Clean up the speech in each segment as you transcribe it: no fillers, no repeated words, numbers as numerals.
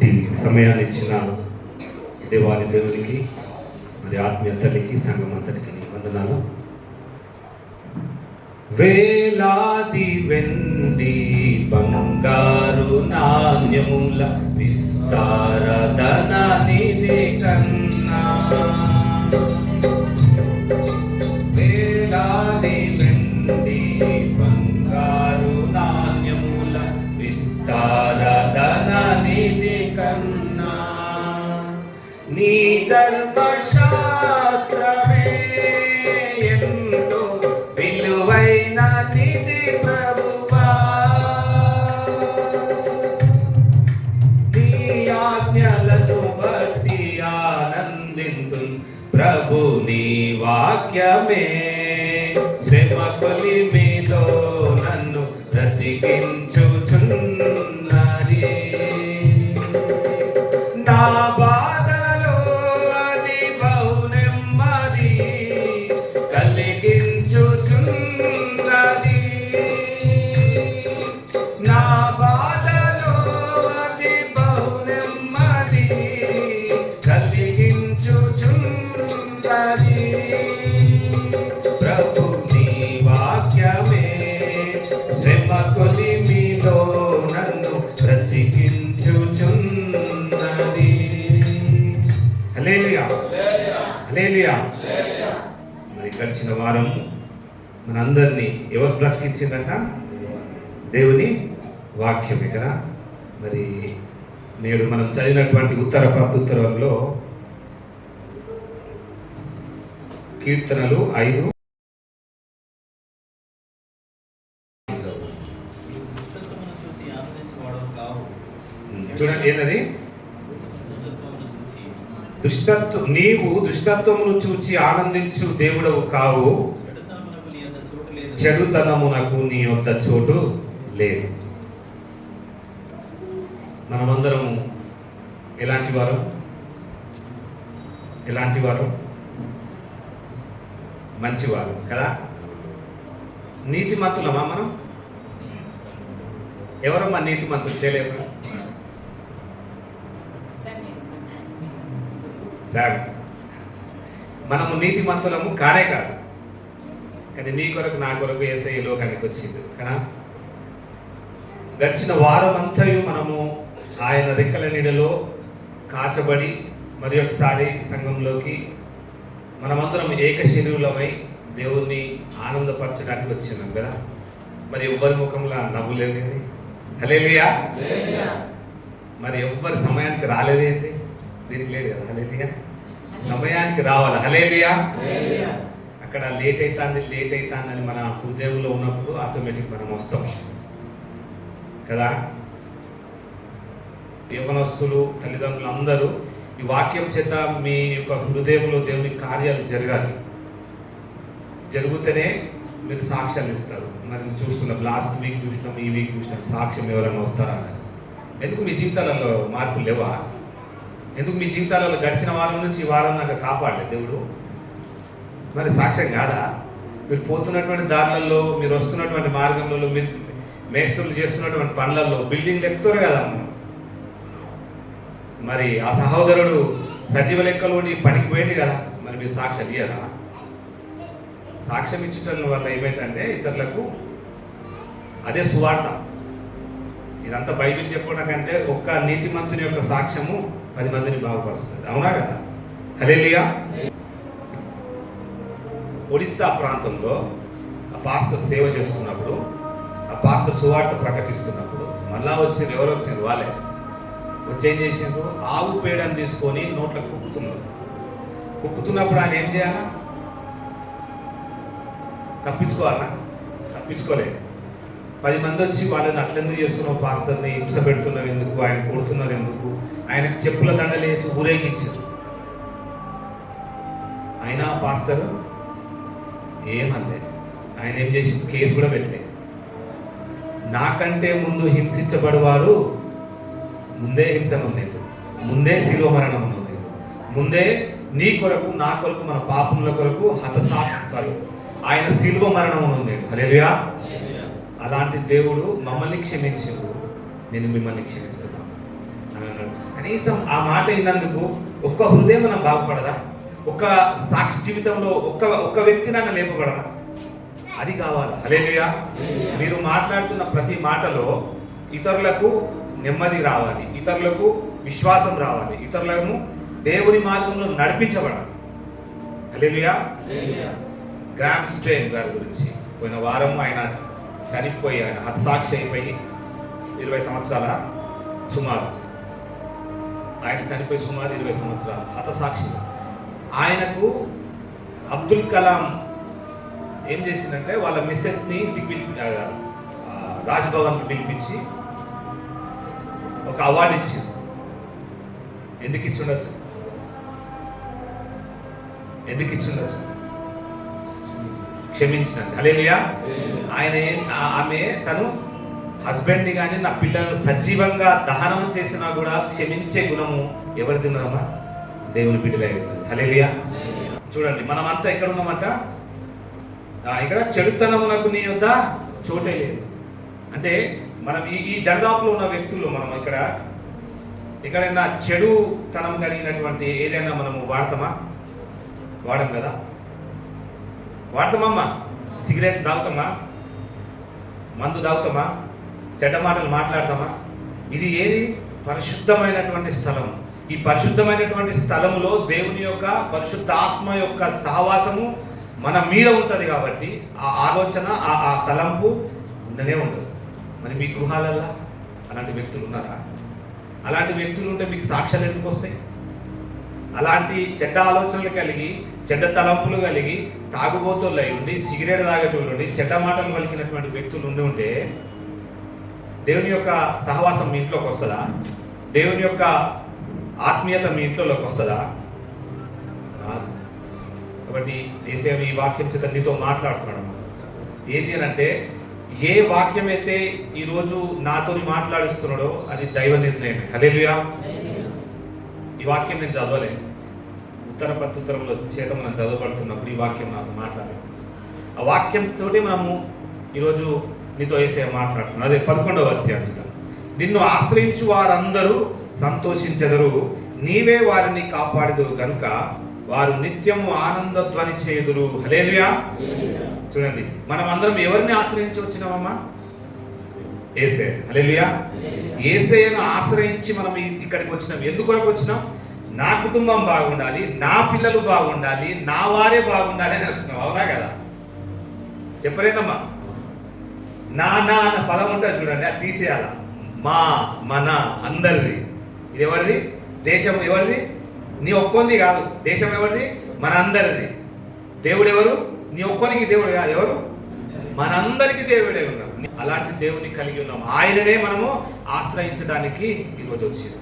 ఇట్టి సమయాన్ని ఇచ్చిన దేవాది దేవునికి, మరి ఆత్మీయ తల్లికి, సంఘం అంతటికి వందనాలు. వేలాది వెండి బంగారు నాణ్యముల విస్తార ధన నిధి కన్నా, వేలాది వెండి బంగారు నాణ్యముల విస్తార ధన నిధి కన్నా, నీ ధర్మశాస్త్రమే ఎంతో విలువైన నిధి ప్రభువా, నీ ఆజ్ఞలను బట్టి ఆనందింతు ప్రభు, నీ వాక్యమే శ్రమ కొలిమిలో నన్ను బ్రతికించుచున్నది. నా బాధలో అది బహు నెమ్మది కలిగించుచున్నది. నా బాధలో అది బహు నెమ్మది కలిగించుచున్నది. ప్రభు నీ వాక్యమే శ్రమ కొలిమిలో నన్ను బ్రతికించుచున్నది. హల్లెలూయా, హల్లెలూయా. మరి గడిచిన వారం మనందరినీ ఎవరు బ్రతికించిందంట? దేవుని వాక్యమే కదా. మరి నేడు మనం చదివినటువంటి ఉత్తర ప్రత్యుత్తరంలో కీర్తనలు 5 చూడండి. ఏంటది? నీవు దుష్టత్వమును చూచి ఆనందించు దేవుడవు కావు, చెడుతనమునకు నీ యొద్ద చోటు లేదు. మనమందరం ఎలాంటి వారు? ఎలాంటి వారు? మంచివారు కదా. నీతిమంతులమా మనం? ఎవరమ్మా నీతిమంతులు? చేయలేరు. మనము నీతిమంతులము కానే కాదు, కానీ నీ కొరకు నా కొరకు యేసయ్య లోకానికి వచ్చింది కదా. గడిచిన వారం అంతయు మనము ఆయన రెక్కల నీడలో కాచబడి మరి ఒకసారి సంఘంలోకి మనమందరం ఏక శరీరులమై దేవుణ్ణి ఆనందపరచడానికి వచ్చినాం కదా. మరి ఎవ్వరి ముఖంలో నవ్వులేదండి. హల్లెలూయా. మరి ఎవ్వరి సమయానికి రాలేదేంటి? దీనికి లేదు కదా. హల్లెలూయా. సమయానికి రావాలి. హల్లెలూయా. అక్కడ లేట్ అవుతుందని మన హృదయంలో ఉన్నప్పుడు ఆటోమేటిక్ మనం వస్తాం కదా. యవనస్తులు, తల్లిదండ్రులు అందరూ ఈ వాక్యం చేత మీ యొక్క హృదయంలో దేవుని కార్యాలు జరగాలి. జరిగితేనే మీరు సాక్ష్యాలు ఇస్తారు. మరి చూస్తున్నాం, లాస్ట్ వీక్ చూసినాం, ఈ వీక్ చూసినాం, సాక్ష్యం ఎవరైనా వస్తారా? ఎందుకు మీ జీవితాలలో మార్పులు లేవా? ఎందుకు మీ జీవితాలలో గడిచిన వారం నుంచి ఈ వారం దాకా కాపాడలేదు దేవుడు? మరి సాక్ష్యం కాదా? మీరు పోతున్నటువంటి దారులలో, మీరు వస్తున్నటువంటి మార్గంలో, మీరు మేస్త్రులు చేస్తున్నటువంటి పనులలో బిల్డింగ్ ఎక్కుతారు కదా. మరి ఆ సహోదరుడు సజీవ లెక్కలో పనికి పోయింది కదా. మరి మీరు సాక్ష్యం ఇయ్యరా? సాక్ష్యం ఇచ్చటం వల్ల ఏమైందంటే ఇతరులకు అదే సువార్త. ఇదంతా బైబిల్ చెప్పుకోవడం కంటే ఒక్క నీతిమంతుని యొక్క సాక్ష్యము 10 మందిని బాగుపరుస్తుంది. అవునా కదా. హల్లెలూయా. ఒడిస్సా ప్రాంతంలో ఆ పాస్టర్ సేవ చేస్తున్నప్పుడు, ఆ పాస్టర్ సువార్త ప్రకటిస్తున్నప్పుడు మళ్ళా వచ్చింది. ఎవరు వచ్చింది? వాళ్ళే వచ్చి ఏం చేసిండ్రు? ఆవు పేడని తీసుకొని నోట్లో కుక్కుతున్నప్పుడు ఆయన ఏం చేయాలా? తప్పించుకోవాలా? తప్పించుకోలేదు. 10 మంది వచ్చి వాళ్ళని అట్లెందుకు చేస్తున్నావు, పాస్టర్ని హింస పెడుతున్నారు ఎందుకు, ఆయన కొడుతున్నారు ఎందుకు, ఆయనకు చెప్పుల దండలు వేసి ఊరేగించారు. అయినా పాస్టర్ ఏమనలేదు. ఆయన ఏం చేసి కేసు కూడా పెట్టలేదు. నాకంటే ముందు హింసించబడేవారు ముందే హింస నొందేరు, ముందే శిలువ మరణం నొందేరు, ముందే నీ కొరకు నా కొరకు మన పాపముల కొరకు ఆయన శిలువ మరణం నొందేరు. హల్లెలూయా. అలాంటి దేవుడు మమ్మల్ని క్షమించాడు, నేను మిమ్మల్ని క్షమిస్తున్నాను అని అన్నాడు. కనీసం ఆ మాట విన్నందుకు ఒక్క హృదయం మనం బాగుపడదా? ఒక్క సాక్షి జీవితంలో ఒక్క వ్యక్తి నన్ను లేపబడదా? అది కావాలి. హల్లెలూయా. మీరు మాట్లాడుతున్న ప్రతి మాటలో ఇతరులకు నెమ్మది రావాలి, ఇతరులకు విశ్వాసం రావాలి, ఇతరులను దేవుని మార్గంలో నడిపించబడాలి. హల్లెలూయా. గ్రామ్ స్ట్రెయిన్ గారి గురించి పోయిన వారం ఆయన చనిపోయి, ఆయన హతసాక్షి అయిపోయి 20 సంవత్సరాల సుమారు, ఆయన చనిపోయి సుమారు 20 సంవత్సరాలు హతసాక్షి. ఆయనకు అబ్దుల్ కలాం ఏం చేసిందంటే వాళ్ళ మిస్సెస్ని ఇంటికి రాజ్భవన్కి పిలిపించి ఒక అవార్డు ఇచ్చింది. ఎందుకు ఇచ్చుండొచ్చు? క్షమించినందుకు. హల్లెలూయా. ఆమె తను హస్బెండ్ని కానీ నా పిల్లలను సజీవంగా దహనం చేసినా కూడా క్షమించే గుణము ఎవరిది ఉన్నదమ్మా? దేవుని బిడ్డలై ఉన్నది. హల్లెలూయా. చూడండి, మనమంతా ఎక్కడ ఉన్నామంట? ఇక్కడ చెడుతనమునకు నీ యొద్ద చోటే లేదు. అంటే మనం ఈ దరిదాపులో ఉన్న వ్యక్తులు మనం ఎక్కడైనా చెడుతనం కలిగినటువంటి ఏదైనా మనము వాడం కదా? వాడతామమ్మా? సిగరెట్ తాగుతామా? మందు తాగుతామా? చెడ్డ మాటలు మాట్లాడతామా? ఇది ఏది? పరిశుద్ధమైనటువంటి స్థలం. ఈ పరిశుద్ధమైనటువంటి స్థలములో దేవుని యొక్క పరిశుద్ధాత్మ యొక్క సహవాసము మన మీద ఉంటుంది కాబట్టి ఆ ఆలోచన, ఆ తలంపు ఉండనే ఉంటుంది. మరి మీ గృహాలల్లో అలాంటి వ్యక్తులు ఉన్నారా? అలాంటి వ్యక్తులు ఉంటే మీకు సాక్ష్యాలు ఎందుకు వస్తాయి? అలాంటి చెడ్డ ఆలోచనలు కలిగి, చెడ్డ తలంపులు కలిగి, తాగుబోతులు అయి ఉండి, సిగరెట్ తాగేటోళ్ళు ఉండి, చెడ్డ మాటలు పలికినటువంటి వ్యక్తులు ఉంటే దేవుని యొక్క సహవాసం మీ ఇంట్లోకి వస్తుందా? దేవుని యొక్క ఆత్మీయత మీ ఇంట్లోకి వస్తుందా? కాబట్టి యేసయ్య ఈ వాక్యం చేత నీతో మాట్లాడుతున్నాడు. ఏంటి అని అంటే, ఏ వాక్యం అయితే ఈరోజు నాతో మాట్లాడిస్తున్నాడో అది దైవ నిర్ణయమే. హల్లెలూయా. ఈ వాక్యం నేను చదవలే, ఉత్తర ప్రత్యుత్తరంలో చేత మనం చదవబడుతున్నప్పుడు ఈ వాక్యం నాతో మాట్లాడాలి. ఆ వాక్యంతో మనము ఈరోజు నీతో యేసయ్య మాట్లాడుతున్నాడు. అదే 11వ అధ్యాయం. నిన్ను ఆశ్రయించు వారందరూ సంతోషించెదరు, నీవే వారిని కాపాడెదవు గనుక వారు నిత్యము ఆనంద ధ్వని చేయుదురు. హల్లెలూయా. చూడండి, మనం అందరం ఎవరిని ఆశ్రయించి వచ్చినామమ్మా? యేసయ్య. హల్లెలూయా. యేసయ్యను ఆశ్రయించి మనం ఇక్కడికి వచ్చినాం. ఎందుకొరకు వచ్చినాం? నా కుటుంబం బాగుండాలి, నా పిల్లలు బాగుండాలి, నా వారే బాగుండాలి అని వచ్చినాం. అవునా కదా? చెప్పలేదమ్మా? నా అన్న పదం ఉంటుంది చూడండి, అది తీసేయాల. మా, మన, అందరిది. ఇది ఎవరిది? దేశం ఎవరిది? నీ ఒక్కొంది కాదు. దేశం ఎవరిది? మన అందరిది. దేవుడు ఎవరు? నీ ఒక్కొనికి దేవుడు కాదు. ఎవరు? మనందరికీ దేవుడే ఉన్నాడు. అలాంటి దేవుని కలిగి ఉన్నాం. ఆయననే మనము ఆశ్రయించడానికి ఈరోజు వచ్చింది.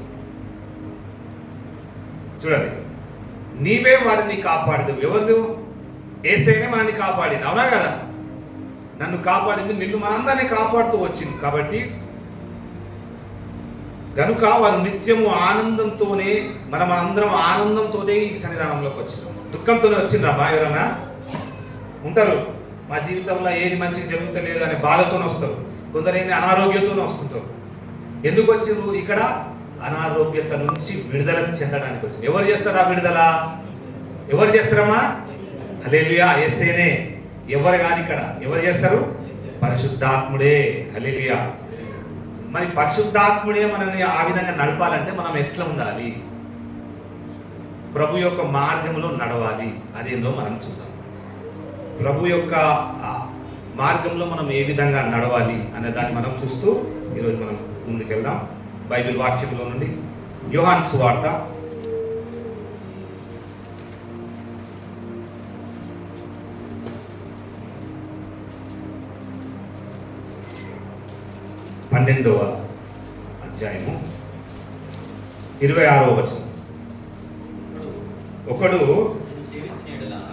చూడండి, నీవే వారిని కాపాడదు. ఎవరు? యేసయ్యనే మనల్ని కాపాడింది. అవునా కదా? నన్ను కాపాడింది, నిన్ను మనందరినీ కాపాడుతూ వచ్చింది. కాబట్టి కనుక వారు నిత్యము ఆనందంతోనే, మనందరం ఆనందంతోనే ఈ సన్నిధానంలోకి వచ్చినాం. దుఃఖంతోనే వచ్చిండ్రమ్మా? ఎవరన్నా ఉంటారు మా జీవితంలో ఏది మంచిగా జరుగుతలేదు అనే బాధతోనే వస్తారు. కొందరు ఏంది అనారోగ్యంతోనే వస్తుంటారు. ఎందుకు వచ్చిండ్రు? ఇక్కడ అనారోగ్యత నుంచి విడుదల చెందడానికి వచ్చింది. ఎవరు చేస్తారు ఆ విడుదల? ఎవరు చేస్తారమ్మా? హల్లెలూయా. యేసయ్యనే. ఎవరు కాదు. ఇక్కడ ఎవరు చేస్తారు? పరిశుద్ధాత్ముడే. హల్లెలూయా. మరి పరిశుద్ధాత్ముడే మనల్ని ఆ విధంగా నడపాలంటే మనం ఎట్లా ఉండాలి? ప్రభు యొక్క మార్గంలో నడవాలి. అదేందో మనం చూద్దాం. ప్రభు యొక్క మార్గంలో మనం ఏ విధంగా నడవాలి అనే దాన్ని మనం చూస్తూ ఈరోజు మనం ముందుకెళ్దాం. బైబిల్ వాక్యంలో నుండి యోహాను సువార్త 12వ అధ్యాయము 26వ వచనం. ఒకడు,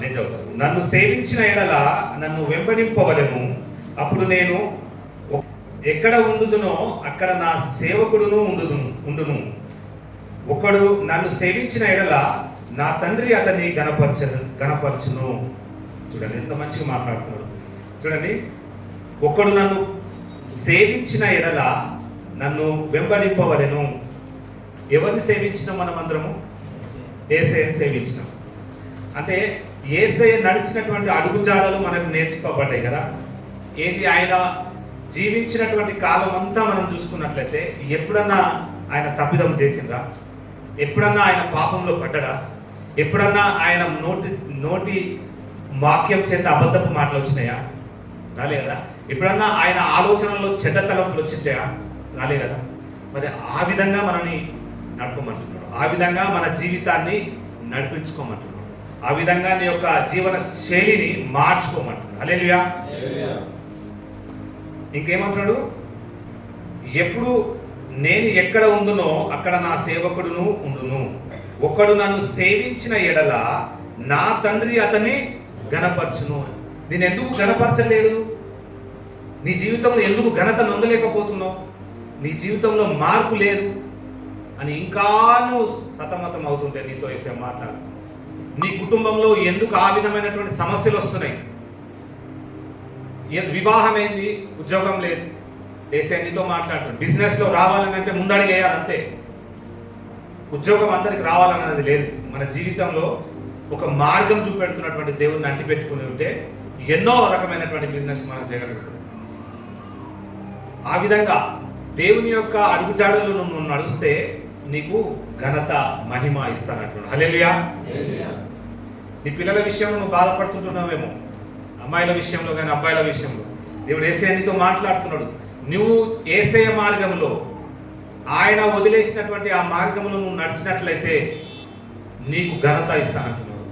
నేను చదువుతాను, నన్ను సేవించిన ఎడల నన్ను వెంబడింపవలెను, అప్పుడు నేను ఎక్కడ ఉండుదునో అక్కడ నా సేవకుడును ఉండును. ఒకడు నన్ను సేవించిన ఎడల నా తండ్రి అతన్ని గణపరచును. చూడండి ఎంత మంచిగా మాట్లాడుతున్నాడు. చూడండి, ఒకడు నన్ను సేవించిన ఎడల నన్ను వెంబడింపవలెను, ఎవరిని సేవించినాం మనం అందరము? యేసయ్యని సేవించినాం. అంటే యేసయ్య నడిచినటువంటి అడుగుజాడలు మనకు నేర్చుకోబడ్డాయి కదా. ఏది ఆయన జీవించినటువంటి కాలం అంతా మనం చూసుకున్నట్లయితే ఎప్పుడన్నా ఆయన తప్పిదం చేసిందా? ఎప్పుడన్నా ఆయన పాపంలో పడ్డా? ఎప్పుడన్నా ఆయన నోటి వాక్యం చేత అబద్ధపు మాటలు వచ్చినాయా? రాలే కదా. ఎప్పుడన్నా ఆయన ఆలోచనలో చెడ్డ తలంపులు వచ్చింటాయా? రాలే కదా. మరి ఆ విధంగా మనని నడుపుకోమంటున్నాడు, ఆ విధంగా మన జీవితాన్ని నడిపించుకోమంటున్నాడు, ఆ విధంగా నీ యొక్క జీవన శైలిని మార్చుకోమంటున్నాడు. హల్లెలూయా. ఇంకేమంటున్నాడు? ఎప్పుడు నేను ఎక్కడ ఉండునో అక్కడ నా సేవకుడును ఉండును. ఒకడు నన్ను సేవించిన ఎడల నా తండ్రి అతన్ని ఘనపరచును. నేను ఎందుకు ఘనపరచలేడు? నీ జీవితంలో ఎందుకు ఘనత నొందలేకపోతున్నావు? నీ జీవితంలో మార్పు లేదు అని ఇంకా నువ్వు సతమతం అవుతుంటే నీతో వేసే మాట్లాడు. నీ కుటుంబంలో ఎందుకు ఆ విధమైనటువంటి సమస్యలు వస్తున్నాయి? వివాహం ఏంది, ఉద్యోగం లేదు, వేసే నీతో మాట్లాడుతున్నాడు. బిజినెస్లో రావాలంటే ముందడుగు వేయాలి అంతే. ఉద్యోగం అందరికి రావాలన్నది లేదు. మన జీవితంలో ఒక మార్గం చూపెడుతున్నటువంటి దేవుడిని అంటిపెట్టుకుని ఉంటే ఎన్నో రకమైనటువంటి బిజినెస్ మనం చేయగలుగుతాం. ఆ విధంగా దేవుని యొక్క అడుగుజాడల్లో నువ్వు నడిస్తే నీకు ఘనత మహిమ ఇస్తానంటున్నాడు. హల్లెలూయా. నీ పిల్లల విషయంలో నువ్వు బాధపడుతుంటున్నావేమో, అమ్మాయిల విషయంలో కానీ అబ్బాయిల విషయంలో దేవుడు యేసయ్య నీతో మాట్లాడుతున్నాడు. నువ్వు యేసయ్య మార్గంలో, ఆయన వదిలేసినటువంటి ఆ మార్గంలో నువ్వు నడిచినట్లయితే నీకు ఘనత ఇస్తానంటున్నాడు.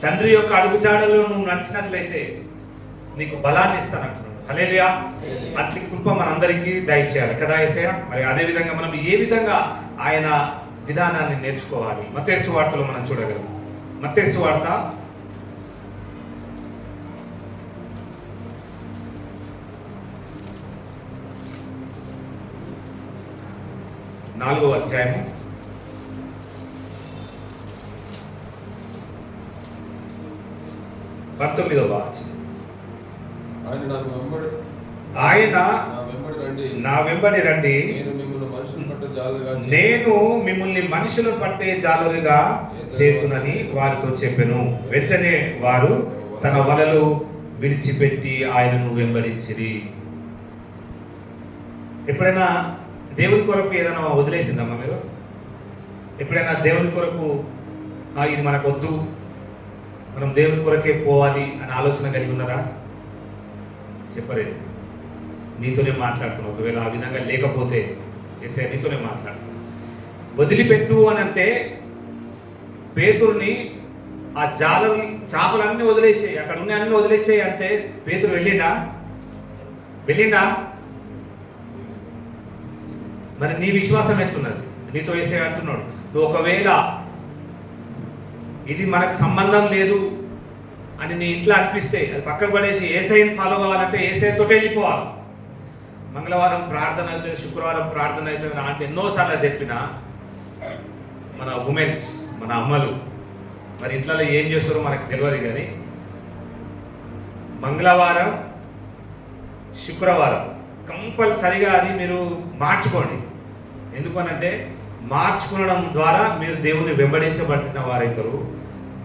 తండ్రి యొక్క అడుగుజాడల్లో నువ్వు నడిచినట్లయితే నీకు బలాన్ని ఇస్తానంటున్నాడు. హల్లెలూయా. అట్లి కృప మనందరికీ దయచేయాలి కదా యేసయ్య. మరి అదే విధంగా మనం ఏ విధంగా ఆయన విధానాన్ని నేర్చుకోవాలి? మత్తయి సువార్తలో మనం చూడగలం. మత్తయి సువార్త 4వ అధ్యాయము 19వ వచనం. ఆయన నా వెంబడి రండి, నేను మిమ్మల్ని మనుషులు పట్టే జాలరుగా చేతునని వారితో చెప్పెను. వెంటనే వారు తన వలలు విడిచిపెట్టి ఆయనను వెంబడించిరి. ఎప్పుడైనా దేవుని కొరకు ఏదైనా వదిలేసిందమ్మా మీరు? ఎప్పుడైనా దేవుని కొరకు ఇది మనకు వద్దు, మనం దేవుని కొరకే పోవాలి అని ఆలోచన కలిగి ఉన్నారా? చెప్పలేదు. నీతోనే మాట్లాడుతున్నావు. ఒకవేళ ఆ విధంగా లేకపోతే యేసయ్య నీతోనే మాట్లాడుతున్నావు. వదిలిపెట్టు అని అంటే పేతురుని ఆ జాలరి చేపలన్నీ వదిలేసేయి, అక్కడ ఉన్న అన్ని వదిలేసేయి అంటే పేతురు వెళ్ళిండా? మరి నీ విశ్వాసం ఎట్లున్నది? నీతో యేసయ్య అంటున్నాడు, నువ్వు ఒకవేళ ఇది మనకు సంబంధం లేదు అని నీ ఇంట్లో అనిపిస్తే అది పక్కకు పడేసి యేసయ్యని ఫాలో కావాలంటే యేసయ్యతోటే వెళ్ళిపోవాలి. మంగళవారం ప్రార్థన అవుతుంది, శుక్రవారం ప్రార్థన అవుతుంది అంటే ఎన్నోసార్లు చెప్పిన మన ఉమెన్స్, మన అమ్మలు మరి ఇంట్లో ఏం చేస్తారో మనకు తెలియదు, కానీ మంగళవారం శుక్రవారం కంపల్సరిగా అది మీరు మార్చుకోండి. ఎందుకనంటే మార్చుకోవడం ద్వారా మీరు దేవుని వెంబడించబడిన వారైతారు.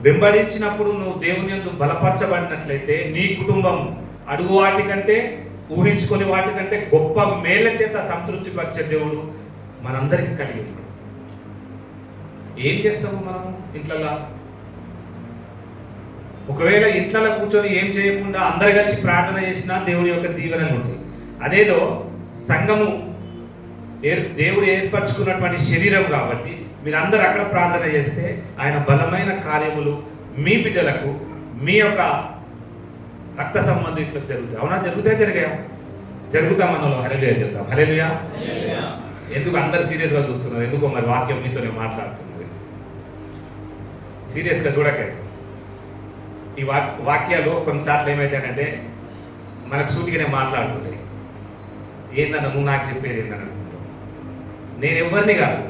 వెంబడించినప్పుడు నువ్వు దేవుని యందు బలపరచబడినట్లయితే నీ కుటుంబం అడుగు వాటికంటే, ఊహించుకొని వాటికంటే గొప్ప మేళ్ల చేత సంతృప్తి పరిచే దేవుడు మనందరికీ కలిగి ఉన్నాడు. ఏం చేస్తాము మనము ఇంట్లలో? ఒకవేళ ఇంట్లలో కూర్చొని ఏం చేయకుండా అందరు కలిసి ప్రార్థన చేసినా దేవుని యొక్క దీవెనలు ఉంటాయి. అదేదో సంఘము దేవుడు ఏర్పరచుకున్నటువంటి శరీరం కాబట్టి మీరందరూ అక్కడ ప్రార్థన చేస్తే ఆయన బలమైన కార్యములు మీ బిడ్డలకు, మీ యొక్క రక్త సంబంధికులకు జరుగుతాయి. అవునా? జరిగాయా? జరుగుతామన్నలో హల్లెలూయా చెప్తాం. హల్లెలూయా. ఎందుకు అందరు సీరియస్గా చూస్తున్నారు? ఎందుకో మరి వాక్యం మీతోనే మాట్లాడుతున్నది. సీరియస్గా చూడకండి. ఈ వాక్యాలు కొన్నిసార్లు ఏమైతాయంటే మనకు సూటిగానే మాట్లాడుతుంది. ఏందన్న నువ్వు నాకు చెప్పేది ఏందన్న? నేను ఎవరిని కాదు,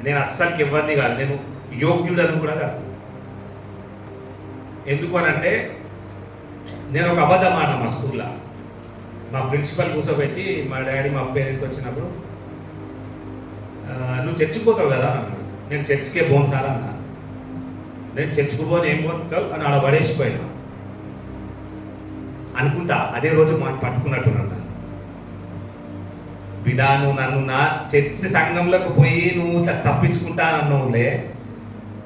నేను అస్సలకి ఎవరిని కాదు, నేను యోగ్యుడను కూడా కాదు. ఎందుకు అనంటే నేను ఒక అబద్ధం ఆడినా మా స్కూల్లో. మా ప్రిన్సిపల్ కూర్చోబెట్టి మా డాడీ మా పేరెంట్స్ వచ్చినప్పుడు నువ్వు చర్చికి పోతావు కదా అన్నాడు. నేను చర్చికే పోను సార్ అన్నా. నేను చర్చికి పోను, ఏం పోతావు అని ఆడ పడేసిపోయినా అనుకుంటా. అదే రోజు మాట పట్టుకున్నట్టున్నాను. బిడా, నువ్వు నన్ను నా చర్చి సంఘంలోకి పోయి నువ్వు తప్పించుకుంటా అన్నావులే,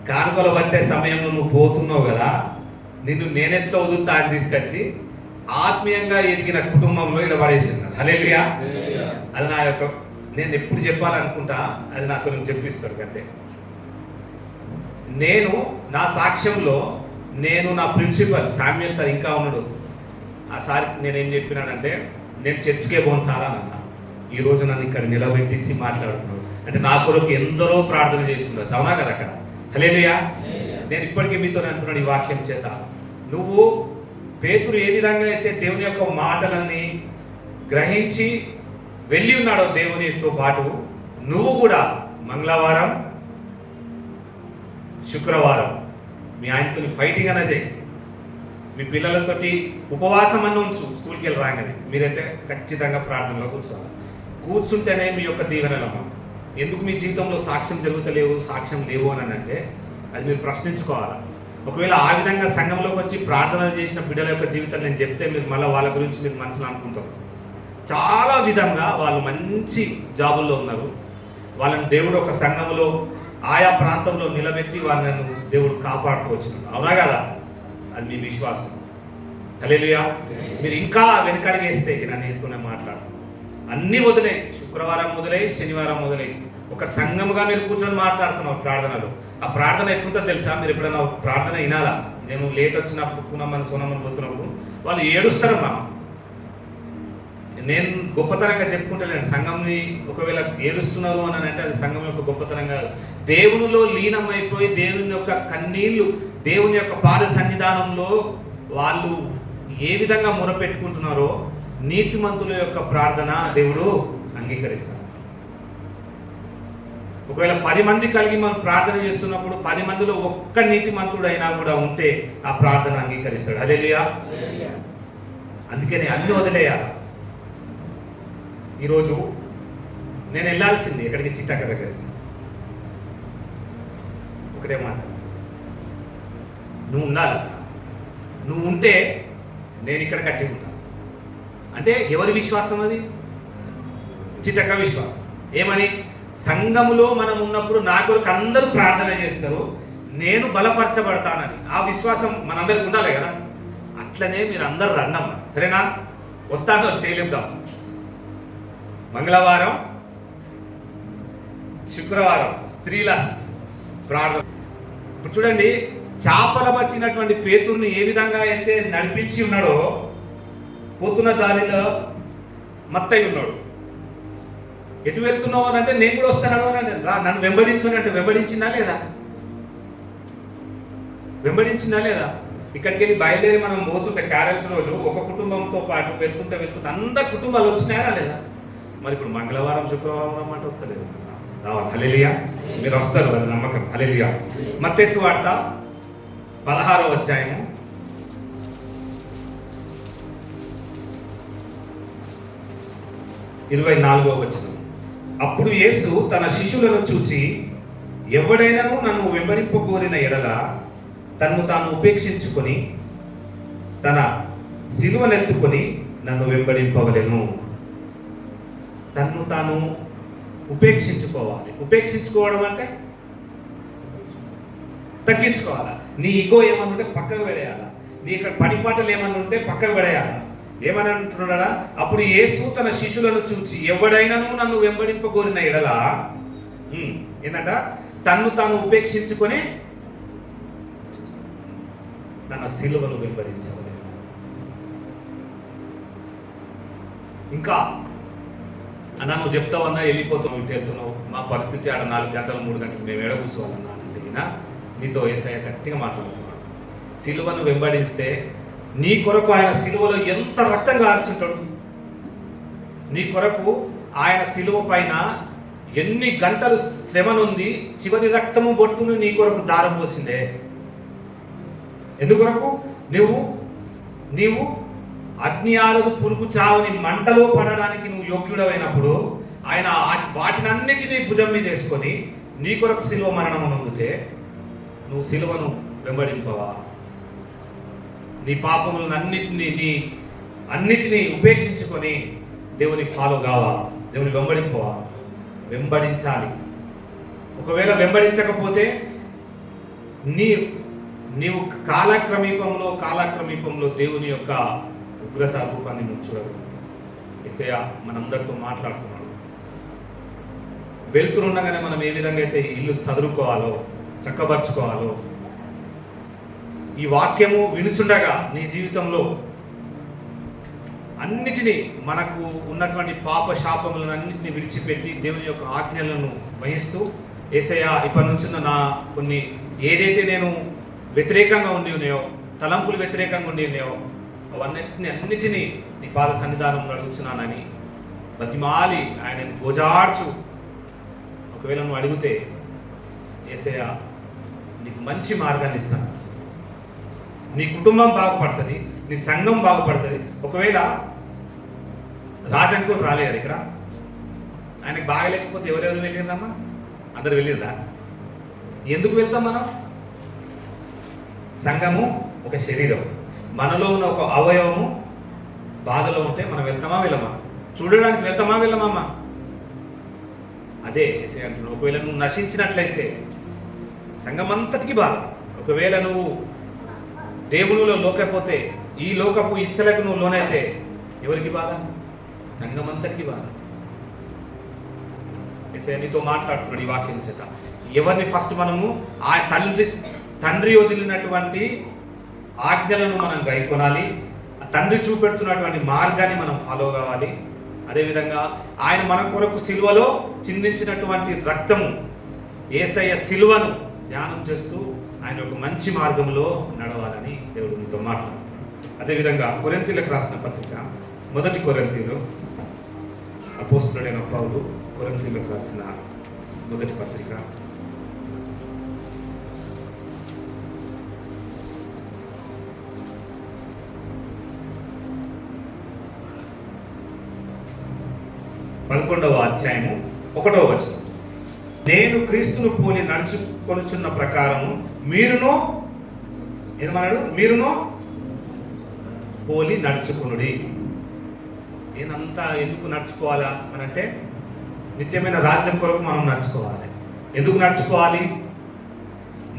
కానుకలు పట్టే సమయంలో నువ్వు పోతున్నావు కదా, నిన్ను నేనెట్లా వదులుతా అని తీసుకొచ్చి ఆత్మీయంగా ఎదిగిన కుటుంబంలో ఇక్కడ పడేసినాను. హల్లెలూయా. అది నా యొక్క, నేను ఎప్పుడు చెప్పాలనుకుంటా అది నాతో చెప్పిస్తాడు అంతే. నేను నా సాక్ష్యంలో నేను నా ప్రిన్సిపల్ శామ్యుయల్ సార్ ఇంకా ఉన్నాడు. ఆ సార్ నేనేం చెప్పినానంటే, నేను చర్చికే పోను సార్ అని అన్నా. ఈరోజు నన్ను ఇక్కడ నిలబెట్టించి మాట్లాడుతున్నాడు అంటే నా కొరకు ఎందరో ప్రార్థన చేస్తుండొచ్చు. అవునా కదా అక్కడ? హల్లెలూయా. నేను ఇప్పటికీ మీతో అంటున్నాను ఈ వాక్యం చేత, నువ్వు పేతురు ఏ విధంగా అయితే దేవుని యొక్క మాటలన్నీ గ్రహించి వెళ్ళి ఉన్నాడో దేవునితో పాటు, నువ్వు కూడా మంగళవారం శుక్రవారం మీ ఆయనతో ఫైటింగ్ అన్న చేయి, మీ పిల్లలతోటి ఉపవాసం అన్న ఉంచు. స్కూల్కి వెళ్ళి రాగానే మీరైతే ఖచ్చితంగా ప్రార్థనలో కూర్చుంటేనే మీ యొక్క దీవెనలమ్మ. ఎందుకు మీ జీవితంలో సాక్ష్యం జరుగుతలేవు, సాక్ష్యం లేవు అని అంటే అది మీరు ప్రశ్నించుకోవాలి. ఒకవేళ ఆ విధంగా సంఘంలోకి వచ్చి ప్రార్థన చేసిన బిడ్డల యొక్క జీవితం నేను చెప్తే మీరు మళ్ళీ వాళ్ళ గురించి మీరు మనసులో అనుకుంటారు. చాలా విధంగా వాళ్ళు మంచి జాబుల్లో ఉన్నారు. వాళ్ళని దేవుడు ఒక సంఘంలో ఆయా ప్రాంతంలో నిలబెట్టి వాళ్ళను దేవుడు కాపాడుతూ వచ్చినాడు. అవునా కదా? అది మీ విశ్వాసం. హల్లెలూయా. మీరు ఇంకా వెనకడిగేస్తే నేను నీతోనే మాట్లాడుతున్నాను. అన్నీ మొదలై, శుక్రవారం మొదలై, శనివారం మొదలై ఒక సంఘముగా మీరు కూర్చొని మాట్లాడుతున్నావు ప్రార్థనలు. ఆ ప్రార్థన ఎట్లుంటుందో తెలుసా? మీరు ఎప్పుడైనా ప్రార్థన వినాలా? నేను లేట్ వచ్చినప్పుడు పూనమ్మని సోనమ్మని పోతున్నప్పుడు వాళ్ళు ఏడుస్తారమ్మా. నేను గొప్పతనంగా చెప్పుకుంటలేను సంఘంని. ఒకవేళ ఏడుస్తున్నారు అని అంటే అది సంఘం యొక్క గొప్పతనంగా, దేవునిలో లీనమైపోయి దేవుని యొక్క కన్నీళ్లు, దేవుని యొక్క పాద సన్నిధానంలో వాళ్ళు ఏ విధంగా మొరపెట్టుకుంటున్నారో నీతిమంతుల యొక్క ప్రార్థన దేవుడు అంగీకరిస్తాడు. ఒకవేళ 10 మంది కలిగి మనం ప్రార్థన చేస్తున్నప్పుడు 10 మందిలో ఒక్క నీతిమంతుడైనా కూడా ఉంటే ఆ ప్రార్థన అంగీకరిస్తాడు. హల్లెలూయా. అందుకని అన్ని వదిలేయాలి. ఈరోజు నేను వెళ్ళాల్సింది ఎక్కడికి? చిట్టక్క దగ్గరికి. ఒకటే మాట, నువ్వు ఉండాలి. నువ్వు ఉంటే నేను ఇక్కడ కట్టి ఉంటాను. అంటే ఎవరి విశ్వాసం అది? చిట్టక్క విశ్వాసం. ఏమని? సంఘములో మనం ఉన్నప్పుడు నా కొరకు అందరూ ప్రార్థన చేస్తారు, నేను బలపరచబడతానని. ఆ విశ్వాసం మనందరికి ఉండాలి కదా. అట్లనే మీరు అందరు రండమ్మా, సరేనా? వస్తాను, చేయలేద్దాం. మంగళవారం శుక్రవారం స్త్రీల ప్రార్థన. ఇప్పుడు చూడండి, చేపల పట్టినటువంటి పేతురుని ఏ విధంగా అయితే నడిపించి ఉన్నాడో, పోతున్న దారిలో మత్తయి ఉన్నాడు. ఎటు వెళ్తున్నావు అని అంటే నేను కూడా వస్తాను అని అంటే, రా నన్ను వెంబడించు అంటే వెంబడించిందా లేదా? వెంబడించిందా లేదా? ఇక్కడికి వెళ్ళి బయలుదేరి మనం పోతుంటే క్యారల్స్ రోజు ఒక కుటుంబంతో పాటు వెళ్తుంటే అందరు కుటుంబాలు వచ్చినాయా లేదా? మరి ఇప్పుడు మంగళవారం శుక్రవారం అంటే వస్తలేదు. రావాలి. హల్లెలూయా. మీరు వస్తారు, అది నమ్మకం. హల్లెలూయా. మత్తయి సువార్త 16వ అధ్యాయము 24వ వచనం. అప్పుడు యేసు తన శిష్యులను చూచి, ఎవడైనను నన్ను వెంబడింపకోరిన ఎడల తన్ను తాను ఉపేక్షించుకొని తన సిలువనెత్తుకొని నన్ను వెంబడింపవలెను. తన్ను తాను ఉపేక్షించుకోవాలి. ఉపేక్షించుకోవడం అంటే తగ్గించుకోవాలి. నీ ఈగో ఏమన్నా ఉంటే పక్కకు పడేయాలి. నీ ఇక్కడ పనిపాటలు ఏమన్నా ఉంటే పక్కకు పడేయాలి. ఏమని అంటున్నాడా? అప్పుడు యేసు తన శిష్యులను చూచి, ఎవడైనాను నన్ను వెంబడింపగోరిన ఎడల ఏంటంట? తన్ను తాను ఉపేక్షించుకొని తన సిలువను వెంబడించవలెను. ఇంకా అన్న నువ్వు చెప్తావన్నా, వెళ్ళిపోతున్నావు, ఇటు వెళ్తున్నావు, మా పరిస్థితి ఆడ 4 గంటలు 3 గంటలు మేము ఎడ కూర్చోవాలన్నా అంటే నీతో యేసయ్య గట్టిగా మాట్లాడుతున్నాడు. సిలువను వెంబడిస్తే నీ కొరకు ఆయన సిలువలో ఎంత రక్తం కార్చుంటాడు. నీ కొరకు ఆయన సిలువ పైన ఎన్ని గంటలు శ్రమనుంది, చివరి రక్తము బొట్టును నీ కొరకు దారపోసిందే. ఎందుకొరకు? నీవు అగ్ని ఆరదు పురుగు చావుని మంటలో పడడానికి నువ్వు యోగ్యుడమైనప్పుడు ఆయన వాటినన్నిటినీ భుజం మీద వేసుకొని నీ కొరకు సిలువ మరణము నొందితే నువ్వు సిలువను వెంబడింపవా? నీ పాపములను అన్నిటినీ ఉపేక్షించుకొని దేవుని ఫాలో కావా? దేవుని వెంబడింపవా? వెంబడించాలి. ఒకవేళ వెంబడించకపోతే నీవు కాలక్రమీపంలో దేవుని యొక్క ఉగ్రత రూపాన్ని నువ్వు చూడగలుగుతావు. యేసయ్య మనందరితో మాట్లాడుతున్నాడు. వెళ్తుండగానే మనం ఏ విధంగా అయితే ఇల్లు చదువుకోవాలో, చక్కబరుచుకోవాలో, ఈ వాక్యము వినుచుండగా నీ జీవితంలో అన్నిటినీ, మనకు ఉన్నటువంటి పాప శాపములను అన్నింటినీ విడిచిపెట్టి దేవుని యొక్క ఆజ్ఞలను వహిస్తూ, యేసయ్య ఇప్పటి నుంచి నా కొన్ని ఏదైతే నేను వ్యతిరేకంగా ఉండి ఉన్నాయో, తలంపులు వ్యతిరేకంగా ఉండి ఉన్నాయో అన్నిటినీ నీ పాద సన్నిధానంలో అడుగుతున్నానని బతిమాలి ఆయనను గోజార్చు. ఒకవేళ నువ్వు అడిగితే యేసయ్య నీకు మంచి మార్గాన్ని ఇస్తాను. నీ కుటుంబం బాగుపడుతుంది, నీ సంఘం బాగుపడుతుంది. ఒకవేళ రాజంకు రాలేరు ఇక్కడ, ఆయనకు బాగలేకపోతే ఎవరెవరు వెళ్ళిందమ్మా? అందరు వెళ్ళిర్రా? ఎందుకు వెళ్తాం మనం? సంఘము ఒక శరీరం, మనలో ఉన్న ఒక అవయవము బాధలో ఉంటే మనం వెళ్తామా వెళ్ళమా? చూడడానికి వెళ్తామా వెళ్ళమమ్మా? అదే అంటున్నాడు. ఒకవేళ నువ్వు నశించినట్లయితే సంఘం అంతటికి బాధ. ఒకవేళ నువ్వు దేవునిలో లోకపోతే, ఈ లోకపు ఇచ్చలకు నువ్వు లోనైతే ఎవరికి బాధ? సంఘం అంతటికి బాధ. నీతో మాట్లాడుతున్నాడు ఈ వాక్యం చేత. ఎవరిని ఫస్ట్ మనము ఆ తండ్రి వదిలినటువంటి ఆజ్ఞలను మనం గైకొనాలి. ఆ తండ్రి చూపెడుతున్నటువంటి మార్గాన్ని మనం ఫాలో కావాలి. అదేవిధంగా ఆయన మన కొరకు సిలువలో చిందించినటువంటి రక్తము, యేసయ్య సిలువను ధ్యానం చేస్తూ ఆయన ఒక మంచి మార్గంలో నడవాలని దేవుడు మీతో మాట్లాడుతున్నాడు. అదేవిధంగా కొరింథీయులకు రాసిన పత్రిక, 1 కొరింథీయులు, అపోస్తలుడైన పౌలు కొరింథీయులకు రాసిన 1 పత్రిక, 11వ అధ్యాయము 1వ వచనం. నేను క్రీస్తును పోలి నడుచుకొనుచున్న ప్రకారము మీరును ఏమన్నాడు? మీరును పోలి నడుచుకొనుడి. నేనంతా ఎందుకు నడుచుకోవాలా అనంటే, నిత్యమైన రాజ్యం కొరకు మనం నడుచుకోవాలి. ఎందుకు నడుచుకోవాలి?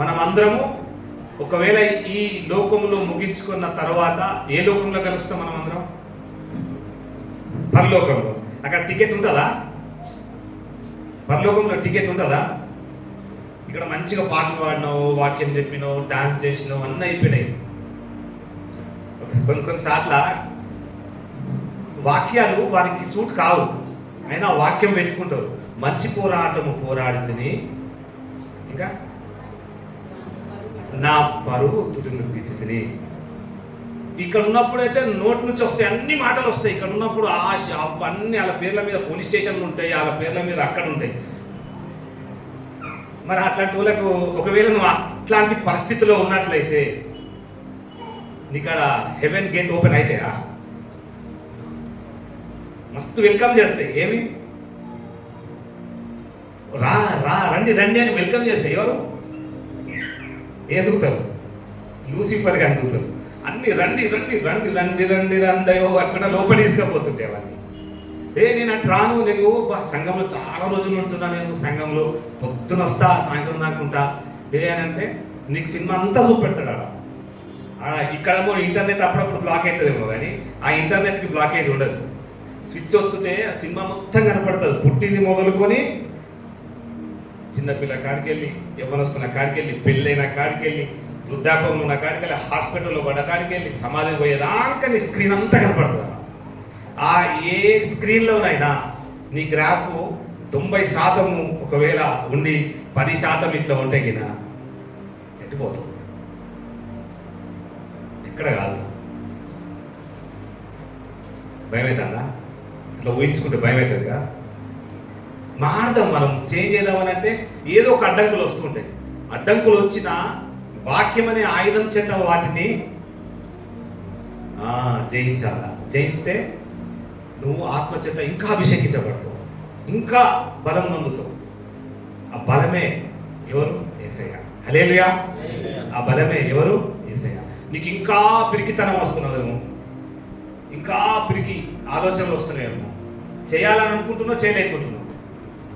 మనం అందరము ఒకవేళ ఈ లోకంలో ముగించుకున్న తర్వాత ఏ లోకంలో కలుస్తాం? మనం అందరం పరలోకంలో. అక్కడ టికెట్ ఉంటుందా? పరలోకంలో టికెట్ ఉంటుందా? ఇక్కడ మంచిగా పాటలు పాడినావు, వాక్యం చెప్పినావు, డాన్స్ చేసినావు, అన్నీ అయిపోయినాయి. కొన్నిసార్ల వాక్యాలు వారికి సూట్ కావు, అయినా వాక్యం పెట్టుకుంటారు. మంచి పోరాటము పోరాడితేనే ఇంకా నా పరువు తుదిని తీర్చితిని. ఇక్కడ ఉన్నప్పుడైతే నోటి నుంచి వస్తాయి, అన్ని మాటలు వస్తాయి. ఇక్కడ ఉన్నప్పుడు ఆశ అవన్నీ వాళ్ళ పేర్ల మీద పోలీస్ స్టేషన్లు ఉంటాయి, వాళ్ళ పేర్ల మీద అక్కడ ఉంటాయి. మరి అట్లాంటి వాళ్ళకు ఒకవేళ నువ్వు అట్లాంటి పరిస్థితిలో ఉన్నట్లయితే నీకాడ హెవెన్ గేట్ ఓపెన్ అయితే మస్తు వెల్కమ్ చేస్తాయి. ఏమి రా రా రండి రండి అని వెల్కమ్ చేస్తాయి. ఎవరు ఎదుగుతారు? లూసిఫర్గా అందుతారు. అన్ని రండి రండి రండి రండి రండి రందయో అక్కడ లోపల తీసుకపోతుంటే అవన్నీ. నేను అటు రాను, నేను సంఘంలో చాలా రోజులు ఉంటున్నా, నేను సంఘంలో పొద్దున వస్తా, సాయంత్రం దాకా ఉంటా. అంటే నీకు సినిమా అంతా చూపెడతాడు. ఇక్కడేమో ఇంటర్నెట్ అప్పుడప్పుడు బ్లాక్ అవుతుందేమో, కానీ ఆ ఇంటర్నెట్కి బ్లాకేజ్ ఉండదు. స్విచ్ ఒత్తితే ఆ సినిమా మొత్తం కనపడుతుంది. పుట్టింది మొదలుకొని చిన్నపిల్ల కాడికి వెళ్ళి, యవ్వనస్తున్న కాడికి వెళ్ళి, పెళ్ళైన కాడికి వెళ్ళి, వృద్ధాపంలో ఉన్న కాడికి వెళ్ళి, హాస్పిటల్లో పడ్డ కాడికి వెళ్ళి, సమాధికి పోయేదాకా నీ స్క్రీన్ అంతా కనపడుతుంది. ఆ ఏ స్క్రీన్లోనైనా నీ గ్రాఫ్ 90% ఒకవేళ ఉండి 10% ఇట్లా ఉంటే గిన ఎట్టిపోతుంది. ఎక్కడ కాదు. భయం అవుతుందా? ఇట్లా ఊహించుకుంటే భయం అవుతుందిగా. మారుదాం, మనం చేంజ్ చేద్దామని అంటే ఏదో ఒక అడ్డంకులు వస్తుంటాయి. అడ్డంకులు వచ్చిన వాక్యం అనే ఆయుధం చేత వాటిని జయించాలా. జయిస్తే నువ్వు ఆత్మ చేత ఇంకా అభిషేకించబడతావు. ఇంకా బలం పొందుతావు. ఆ బలమే ఎవరు? యేసయ్య. హల్లెలూయా. ఆ బలమే ఎవరు? యేసయ్య. నీకు ఇంకా పిరికితనం వస్తున్నదేమో, ఇంకా పిరికి ఆలోచనలు వస్తున్నాయేమో, చేయాలని అనుకుంటున్నావు, చేయలేకుంటున్నావు.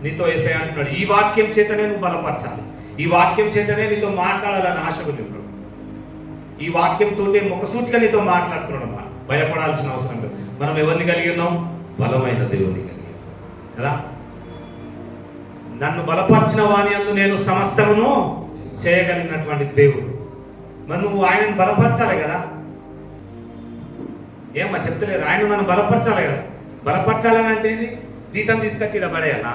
నీతో యేసయ్య అంటున్నాడు, ఈ వాక్యం చేతనే నువ్వు బలపరచాలి, ఈ వాక్యం చేతనే నీతో మాట్లాడాలని ఆశ ఉన్నాడు. ఈ వాక్యంతో ముఖసూటిగా నీతో మాట్లాడుతున్నాడు అమ్మా. భయపడాల్సిన అవసరం లేదు. మనం ఎవరిని కలిగి ఉన్నాం? బలమైన దేవుని కలిగి ఉన్నాం కదా. నన్ను బలపరిచిన వాని యందు నేను సమస్తమును చేయగలిగినటువంటి దేవుడు. మరి నువ్వు ఆయనను బలపరచాలి కదా. ఏమమ్మా చెప్తలేరు? ఆయన నన్ను బలపరచాలి కదా. బలపరచాలని అంటే ఏంది? జీతం తీసుకొచ్చి ఇక్కడ పడేయాలా?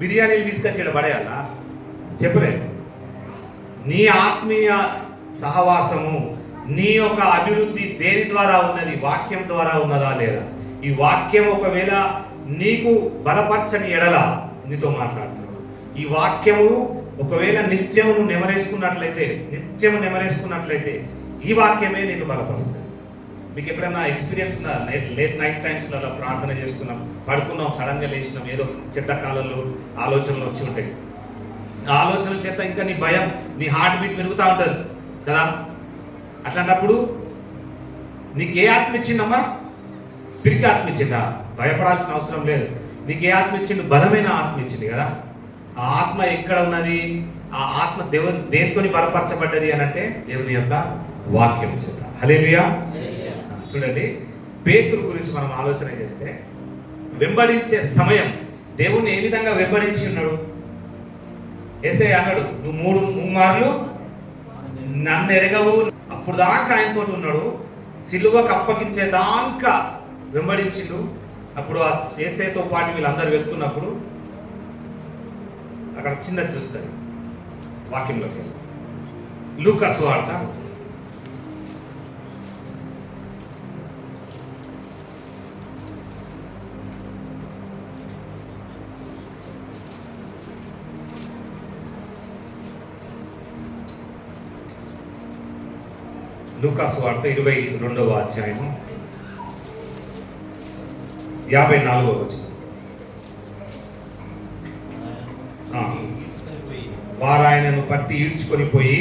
బిర్యానీలు తీసుకొచ్చి ఇక్కడ పడేయాలా? చెప్పలేదు. నీ ఆత్మీయ సహవాసము, నీ యొక్క అభివృద్ధి దేని ద్వారా ఉన్నది? వాక్యం ద్వారా ఉన్నదా లేదా? ఈ వాక్యం ఒకవేళ నీకు బలపరచని ఎడల నీతో మాట్లాడుతున్నాడు. ఈ వాక్యము ఒకవేళ నిత్యము నువ్వు నెమరేసుకున్నట్లయితే ఈ వాక్యమే నిన్ను బలపరుస్తుంది. మీకు ఎప్పుడైనా ఎక్స్పీరియన్స్ ఉందా? లేట్ నైట్ టైమ్స్లో అలా ప్రార్థన చేస్తున్నాం, పడుకున్నాం, సడన్గా లేచినాం, ఏదో చెడ్డ కాలంలో ఆలోచనలు వచ్చి ఉంటాయి. ఆ ఆలోచనల చేత ఇంకా నీ భయం, నీ హార్ట్ బీట్ పెరుగుతూ ఉంటుంది కదా. అట్లాంటప్పుడు నీకు ఏ ఆత్మ ఇచ్చిందమ్మా? పిరికి ఆత్మ ఇచ్చిందా? భయపడాల్సిన అవసరం లేదు. నీకు ఏ ఆత్మ ఇచ్చిండు? బలమైన ఆత్మ ఇచ్చింది కదా. ఆ ఆత్మ ఎక్కడ ఉన్నది? ఆ ఆత్మ దేనితో బలపరచబడ్డది అని అంటే దేవుని యొక్క వాక్యం చేత. హల్లెలూయా. చూడండి, పేతురు గురించి మనం ఆలోచన చేస్తే, వెంబడించే సమయం దేవుణ్ణి ఏ విధంగా వెంబడించి ఉన్నాడు? యేసయ్య అన్నాడు, నువ్వు మూడు మార్లు నన్ను ఎరగవు. అప్పుడు దాకా ఆయనతో ఉన్నాడు. సిలువకు అప్పగించేదాకా వెంబడించిండు. అప్పుడు ఆ యేసయ్యతో పాటు వీళ్ళందరూ వెళ్తున్నప్పుడు అక్కడ చిన్నది చూస్తారు వాక్యంలోకి. లూకా సువార్త 22వ అధ్యాయము 54వ వచనం. వారు ఆయనను పట్టి ఈడ్చుకొని పోయి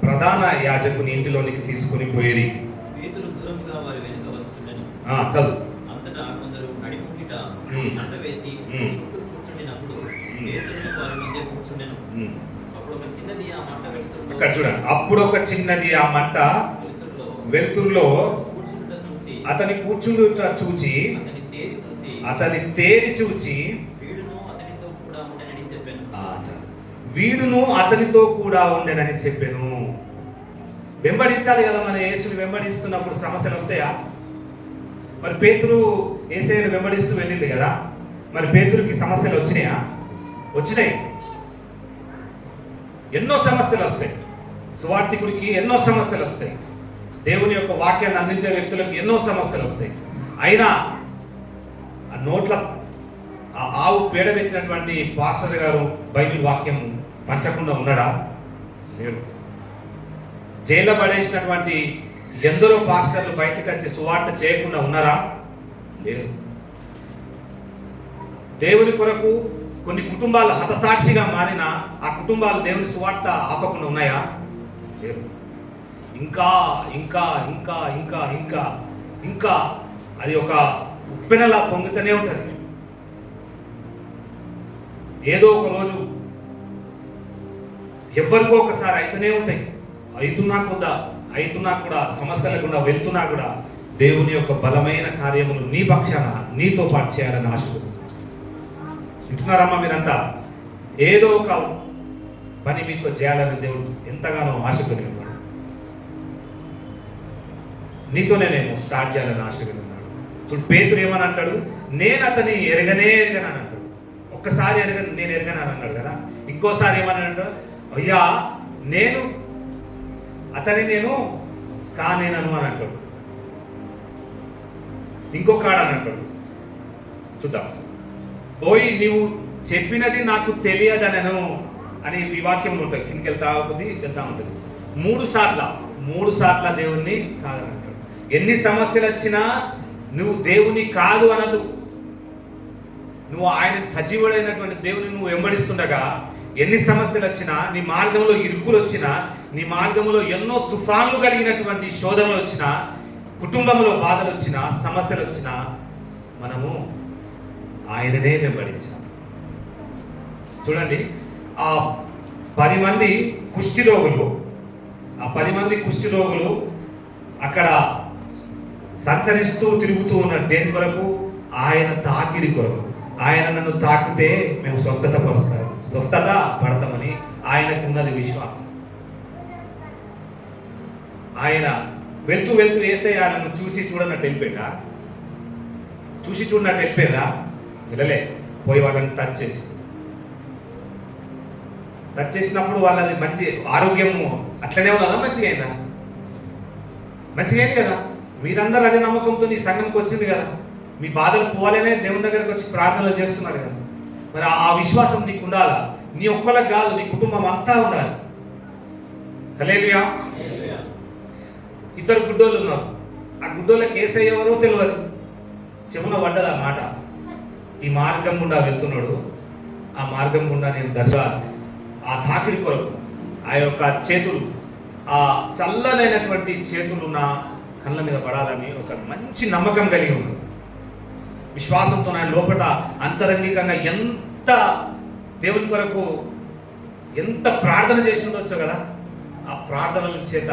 ప్రధాన యాజకుని ఇంటిలోనికి తీసుకొని పోయి చదువు. చూడండి, అప్పుడు ఒక చిన్నది ఆ మంట వెలుతురులో అతని కూర్చుండుట చూచి అతని తేరి చూచి వీడును అతనితో కూడా ఉండెనని చెప్పాను. వెంబడించాలి కదా. మన యేసుని వెంబడిస్తున్నప్పుడు సమస్యలు వస్తాయా? మరి పేతురు యేసయ్యను వెంబడిస్తూ వెళ్ళింది కదా. మరి పేతురుకి సమస్యలు వచ్చినాయా? వచ్చినాయి. ఎన్నో సమస్యలు వస్తాయి. సువార్థికుడికి ఎన్నో సమస్యలు వస్తాయి. దేవుని యొక్క వాక్యాన్ని అందించే వ్యక్తులకు ఎన్నో సమస్యలు వస్తాయి. అయినా ఆ నోట్ల ఆ ఆవు పేడ పెట్టినటువంటి పాస్టర్ గారు బైబిల్ వాక్యం పంచకుండా ఉన్నాడా? లేరు. జైల్లో పడేసినటువంటి ఎందరో పాస్టర్లు బయటకు వచ్చి సువార్త చేయకుండా ఉన్నారా? లేరు. దేవుని కొరకు కొన్ని కుటుంబాలు హతసాక్షిగా మారిన ఆ కుటుంబాలు దేవుని సువార్త ఆపకుండా ఉన్నాయా? లేరు. ఇంకా ఇంకా ఇంకా ఇంకా ఇంకా ఇంకా అది ఒక ఉప్పెనలా పొంగుతూనే ఉంటుంది. ఏదో ఒక రోజు ఎవరికో ఒకసారి అయితేనే ఉంటాయి. అవుతున్నా కూడా సమస్యలు కూడా వెళ్తున్నా కూడా దేవుని యొక్క బలమైన కార్యములు నీ పక్షాన నీతో పాటు చేయాలని ఆశపడుతుంది. వింటున్నారమ్మా మీరంతా? ఏదో ఒక పని మీతో చేయాలని దేవుడు ఎంతగానో ఆశపడి ఉన్నాడు. నీతోనే నేను స్టార్ట్ చేయాలని ఆశపడి ఉన్నాడు. చూడు, పేతురు ఏమని అంటాడు? నేను అతని ఎరగనే ఎరగనని అంటాడు. ఒక్కసారి నేను ఎరగనని అన్నాడు కదా. ఇంకోసారి ఏమని అంటాడు? అయ్యా నేను కానేనను అని అంటాడు. ఇంకొక ఆడ అని అంటాడు. చూద్దాం. ఓయ్ నీవు చెప్పినది నాకు తెలియదనను అని ఈ వాక్యంలో ఉంటుంది. కిందకి వెళ్తా ఉంటుంది. మూడు సార్ల దేవుణ్ణి కాదని అంటాడు. ఎన్ని సమస్యలు వచ్చినా నువ్వు దేవుని కాదు అనదు. నువ్వు ఆయన సజీవుడైనటువంటి దేవుని నువ్వు వెంబడిస్తుండగా ఎన్ని సమస్యలు వచ్చినా, నీ మార్గంలో ఇరుకులు వచ్చినా, నీ మార్గంలో ఎన్నో తుఫాన్లు కలిగినటువంటి శోధనలు వచ్చినా, కుటుంబంలో బాధలు వచ్చినా, సమస్యలు వచ్చినా, మనము ఆయననే వెంబడించాలి. చూడండి, ఆ 10 మంది కుష్ఠరోగులు, ఆ 10 మంది కుష్ఠరోగులు అక్కడ సంచరిస్తూ తిరుగుతూ ఉన్న దేని కొరకు? ఆయన తాకిడి కొరకు. ఆయన నన్ను తాకితే మేము స్వస్థత పడతామని ఆయనకు ఉన్నది విశ్వాసం. ఆయన వెళ్తూ యేసయ్యను చూసి చూడనట్టు వెళ్ళిపోయినా, చూసి చూడనట్టు వెళ్ళిపోయినా, వెళ్ళలే. పోయి వాళ్ళని టచ్ చేసినప్పుడు వాళ్ళది మంచి ఆరోగ్యము అట్లనే ఉన్నదా? మంచిగా అయిందా? మంచిగా అయింది కదా. మీరందరూ అదే నమ్మకంతో నీ సంఘంకి వచ్చింది కదా. మీ బాధలు పోవాలనే దేవుని దగ్గరికి వచ్చి ప్రార్థనలు చేస్తున్నారు కదా. మరి ఆ విశ్వాసం నీకు ఉండాలా? నీ ఒక్కళ్ళకి కాదు, నీ కుటుంబం అంతా ఉండాలి. హల్లెలూయా. ఇద్దరు గుడ్డోళ్ళు ఉన్నారు. ఆ గుడ్డోళ్ళకి యేసయ్య ఎవరో తెలియదు. చెవున పడ్డది ఆ మాట. ఈ మార్గం గుండా వెళ్తున్నాడు, ఆ మార్గం గుండా నేను ఆ తాకిడి కొరకు ఆ యొక్క చేతులు, ఆ చల్లనైనటువంటి చేతులు నా కళ్ళ మీద పడాలని ఒక మంచి నమ్మకం కలిగి ఉన్నాడు. విశ్వాసంతో ఆయన లోపల అంతరంగికంగా ఎంత దేవుని కొరకు ఎంత ప్రార్థన చేసి ఉండొచ్చో కదా. ఆ ప్రార్థనల చేత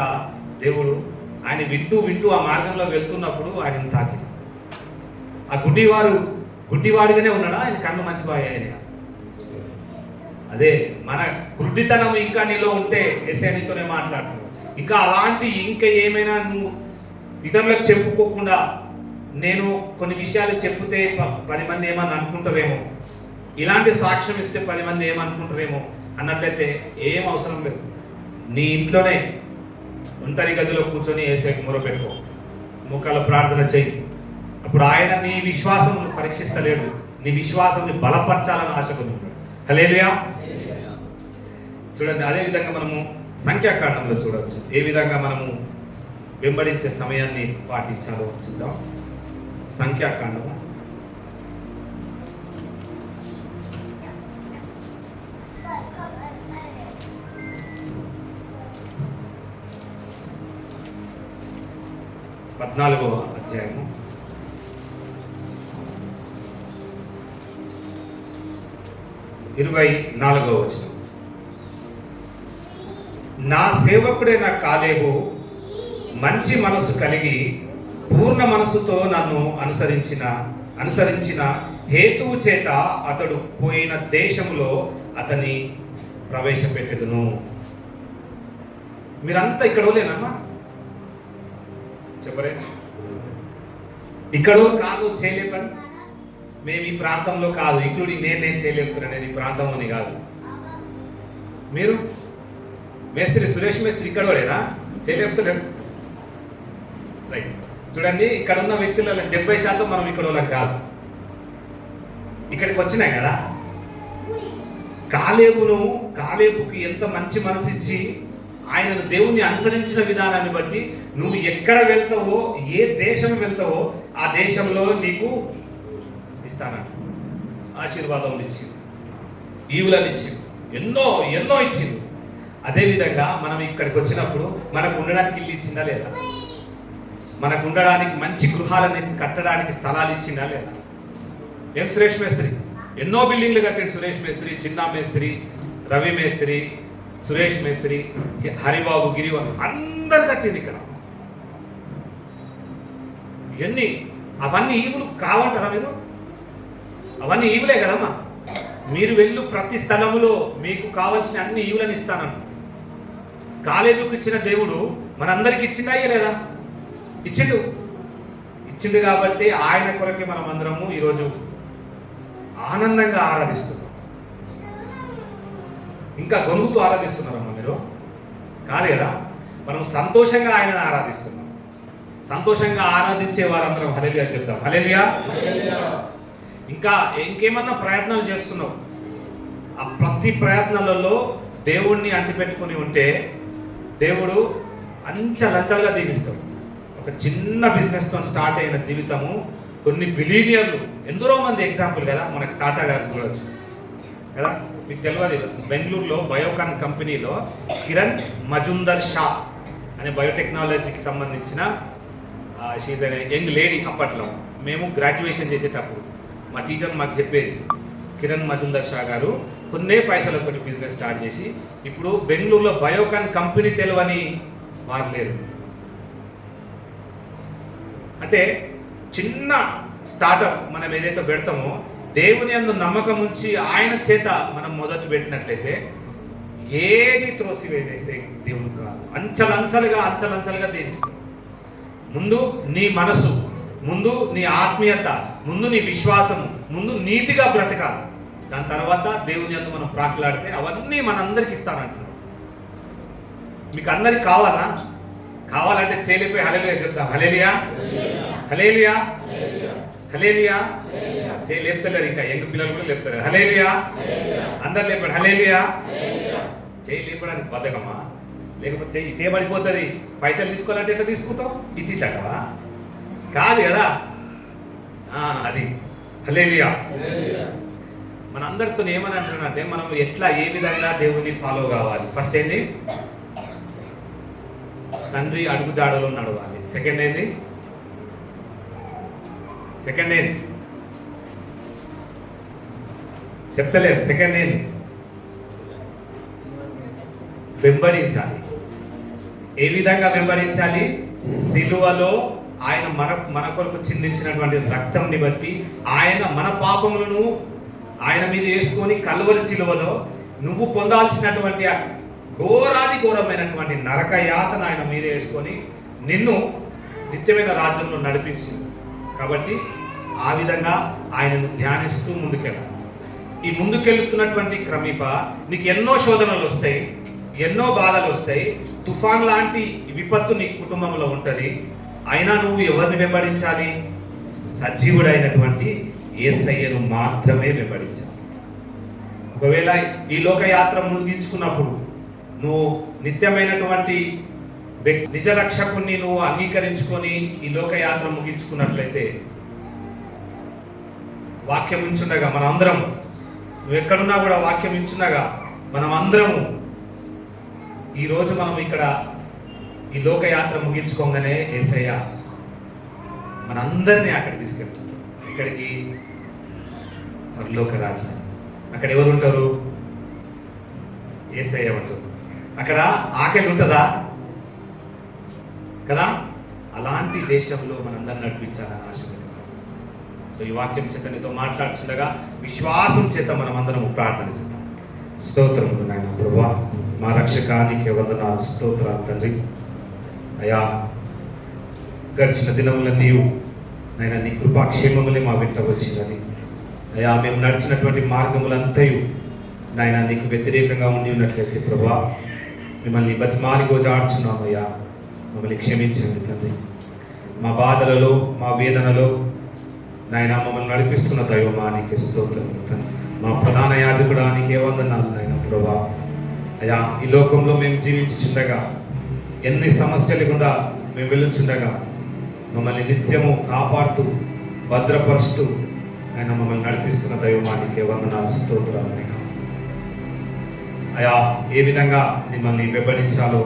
దేవుడు ఆయన వింటూ ఆ మార్గంలో వెళ్తున్నప్పుడు ఆయన తాకి. ఆ గుడ్డివాడిగానే ఉన్నాడా? ఆయన కన్ను మంచిపోయాయి. అదే మన గుడ్డితనం ఇంకా నీలో ఉంటే యేసయ్య నీతోనే మాట్లాడుతున్నాడు. ఇంకా ఏమైనా నువ్వు ఇతరులకు చెప్పుకోకుండా, నేను కొన్ని విషయాలు చెప్తే 10 మంది ఏమని అనుకుంటారేమో, ఇలాంటి సాక్ష్యం ఇస్తే 10 మంది ఏమనుకుంటారేమో అన్నట్లయితే ఏం అవసరం లేదు. నీ ఇంట్లోనే ఒంటరి గదిలో కూర్చొని యేసయ్యకు మొరపెట్టుకో, ముఖాల ప్రార్థన చేయి. అప్పుడు ఆయన నీ విశ్వాసం పరీక్షిస్తలేడు, నీ విశ్వాసాన్ని బలపరచాలని ఆశపడుతున్నాడు. హల్లెలూయా. చూడండి, అదే విధంగా మనము సంఖ్యాకాండంలో చూడవచ్చు ఏ విధంగా మనము వెంబడించే సమయాన్ని పాటించాలో చూద్దాం. సంఖ్యాకాండము 14వ అధ్యాయము 24వ వచనం. నా సేవకుడైన కాలేబు మంచి మనసు కలిగి పూర్ణ మనసుతో నన్ను అనుసరించిన హేతువు చేత అతడు పోయిన దేశంలో అతని ప్రవేశపెట్టెదను. మీరంతా ఇక్కడ లేనమ్మా, చెప్పరే? ఇక్కడ కాదు చేయలే పని. మేము ఈ ప్రాంతంలో కాదు, ఇంక్లూడింగ్ నేను చేయలేపుతున్నాను. నేను ఈ ప్రాంతంలోని కాదు. మీరు సురేష్ మేస్త్రి ఇక్కడ వాడేనా? చేయలేపుతున్నాడు. రైట్. చూడండి, ఇక్కడ ఉన్న వ్యక్తుల 70% మనం ఇక్కడ వాళ్ళకి కాదు. ఇక్కడికి వచ్చినాయి కదా. కాలేబుకి ఎంత మంచి మనసు ఇచ్చి ఆయనను దేవుణ్ణి అనుసరించిన విధానాన్ని బట్టి నువ్వు ఎక్కడ వెళ్తావో, ఏ దేశం వెళ్తావో ఆ దేశంలో నీకు ఇస్తానంట. ఆశీర్వాదం ఇచ్చింది, ఈవులను ఇచ్చింది, ఎన్నో ఇచ్చింది. అదేవిధంగా మనం ఇక్కడికి వచ్చినప్పుడు మనకు ఉండడానికి ఇల్లు ఇచ్చిందా లేదా? మనకు ఉండడానికి మంచి గృహాలని కట్టడానికి స్థలాలు ఇచ్చిందా లేదా? ఏం సురేష్ మేస్త్రి ఎన్నో బిల్డింగ్లు కట్టిండు. సురేష్ మేస్త్రి, చిన్నా మేస్త్రి, రవి మేస్త్రి, సురేష్ మేస్త్రి, హరిబాబు, గిరిబాబు అందరు కట్టింది ఇక్కడ. అవన్నీ ఈవులు కావంటారా మీరు? అవన్నీ ఈవులే కదమ్మా. మీరు వెళ్ళు ప్రతి స్థలములో మీకు కావాల్సిన అన్ని ఈవులను ఇస్తానంట. కాలేబుకు ఇచ్చిన దేవుడు మనందరికి ఇచ్చిందా లేదా? ఇచ్చిండు కాబట్టి ఆయన కొరకే మనం అందరము ఈరోజు ఆనందంగా ఆరాధిస్తున్నాం. ఇంకా గొనుగుతూ ఆరాధిస్తున్నారమ్మా మీరు? కాదు కదా. మనం సంతోషంగా ఆయనను ఆరాధిస్తున్నాం. సంతోషంగా ఆరాధించే వారందరం హల్లెలూయా చెప్తాం. హల్లెలూయా. ఇంకా ఇంకేమన్నా ప్రయత్నాలు చేస్తున్నావు, ఆ ప్రతి ప్రయత్నాలలో దేవుణ్ణి అంటిపెట్టుకుని ఉంటే దేవుడు అంచలంచలుగా దీవిస్తాడు. ఒక ఒక చిన్న బిజినెస్తో స్టార్ట్ అయిన జీవితము కొన్ని బిలీనియర్లు ఎందరో మంది ఎగ్జాంపుల్ కదా. మనకి టాటా గారు చూడవచ్చు కదా. మీకు తెలియదు, బెంగళూరులో బయోకాన్ కంపెనీలో కిరణ్ మజుందర్ షా అనే బయోటెక్నాలజీకి సంబంధించిన షీజ్ అనే యంగ్ లేడీ. అప్పట్లో మేము గ్రాడ్యుయేషన్ చేసేటప్పుడు మా టీచర్ మాకు చెప్పేది, కిరణ్ మజుందర్ షా గారు కొన్నే పైసలతో బిజినెస్ స్టార్ట్ చేసి ఇప్పుడు బెంగళూరులో బయోకాన్ కంపెనీ తెలియని వారు లేరు. అంటే చిన్న స్టార్టప్ మనం ఏదైతే పెడతామో దేవుని యందు నమ్మకం ఉంచి ఆయన చేత మనం మొదలు పెట్టినట్లయితే ఏది త్రోసివేసే దేవుడు కాదు. అంచలంచలుగా దీవిస్తాడు. ముందు నీ మనసు, ముందు నీ ఆత్మీయత, ముందు నీ విశ్వాసము, ముందు నీతిగా బ్రతకాలి. దాని తర్వాత దేవుని యందు మనం ప్రాకులాడితే అవన్నీ మనందరికి ఇస్తానంటున్నాడు. మీకు అందరికి కావాలంటే చేయలేకపోయి హల్లెలూయా చెప్తాం. హల్లెలూయా, హల్లెలూయా, హల్లెలూయా. చేయి లేపుతలేరు, ఇంకా యంగ్ పిల్లలు కూడా లేపుతారు. హల్లెలూయా, అందరు లేపాడు. హల్లెలూయా. చేయి లేపడానికి బద్ధకమా? లేకపోతే చెయ్యి ఇటే పడిపోతుంది. పైసలు తీసుకోవాలంటే ఎట్లా తీసుకుంటావు? ఇది ఇట్లటవా? కాదు కదా. అది హల్లెలూయా. మన అందరితో ఏమని అంటున్నానంటే మనం ఎట్లా ఏ విధంగా దేవుని ఫాలో కావాలి. ఫస్ట్ ఏంది? తండ్రి అడుగుజాడలో నడవాలి. సెకండ్ ఏంది? చెప్తలేదు. సెకండ్ ఏంది? వెంబడించాలి. ఏ విధంగా వెంబడించాలి? సిలువలో ఆయన మన కొరకు చిందించినటువంటి రక్తంని బట్టి ఆయన మన పాపములను ఆయన మీద వేసుకొని కల్వరి సిలువలో నువ్వు పొందాల్సినటువంటి ఘోరమైనటువంటి నరక యాతన ఆయన మీద వేసుకొని నిన్ను నిత్యమైన రాజ్యంలో నడిపించింది. కాబట్టి ఆ విధంగా ఆయనను ధ్యానిస్తూ ముందుకెళ్ళాలి. ఈ ముందుకెళ్తున్నటువంటి క్రమీప నీకు ఎన్నో శోధనలు వస్తాయి, ఎన్నో బాధలు వస్తాయి, తుఫాన్ లాంటి విపత్తు నీ కుటుంబంలో ఉంటుంది. అయినా నువ్వు ఎవరిని వెంబడించాలి? సజీవుడైనటువంటి యేసయ్యను మాత్రమే వెంబడించాలి. ఒకవేళ ఈ లోకయాత్ర ముగించుకున్నప్పుడు నువ్వు నిత్యమైనటువంటి నిజ రక్షకుణ్ణి నువ్వు అంగీకరించుకొని ఈ లోకయాత్ర ముగించుకున్నట్లయితే వాక్యం ఉంచుండగా మనందరం, నువ్వు ఎక్కడున్నా కూడా వాక్యం ఉంచుండగా మనం అందరము ఈరోజు మనం ఇక్కడ ఈ లోకయాత్ర ముగించుకోగానే యేసయ్య మనందరినీ అక్కడికి తీసుకెళ్తున్నాడు. ఇక్కడికి పరలోక రాజ్యం. అక్కడ ఎవరు ఉంటారు? యేసయ్య ఉంటారు. అక్కడ ఆకలి ఉంటుందా? కదా. అలాంటి దేశంలో మనందరిని నడిపించాలని ఆశపడుతున్నాం. సో ఈ వాక్యం చేత నీతో మాట్లాడుతుండగా విశ్వాసం చేత మనం అందరం ప్రార్థన చేద్దాం. స్తోత్రములు నాయన ప్రభువా, మా రక్షకానికి వందనాలు, స్తోత్రాలు తండ్రి. అయా, గడిచిన దినములన్నీ నాయన నీ కృపాక్షేమములే మా వెంట వచ్చినది. అయా, మేము నడిచినటువంటి మార్గములంతయు నాయన నీకు వ్యతిరేకంగా ఉండి ఉన్నట్లయితే ప్రభువా మిమ్మల్ని బతిమాలి గోజాడుచున్నామయ్యా, మమ్మల్ని క్షమించండి తండ్రి. మా బాధలలో, మా వేదనలో నాయన మమ్మల్ని నడిపిస్తున్న దైవమానికి స్తోత్రం తండ్రి. మా ప్రధాన యాజకుడానికి వందనాలు నాయన ప్రభువా. అయ్యా, ఈ లోకంలో మేము జీవించుచుండగా ఎన్ని సమస్యలు కూడా మేము వెళ్ళుచుండగా మమ్మల్ని నిత్యము కాపాడుతూ భద్రపరుస్తూ ఆయన మమ్మల్ని నడిపిస్తున్న దైవమానికి వందనాలు, స్తోత్రాలు నాయన. అయా, ఏ విధంగా మిమ్మల్ని వెంబడించాలో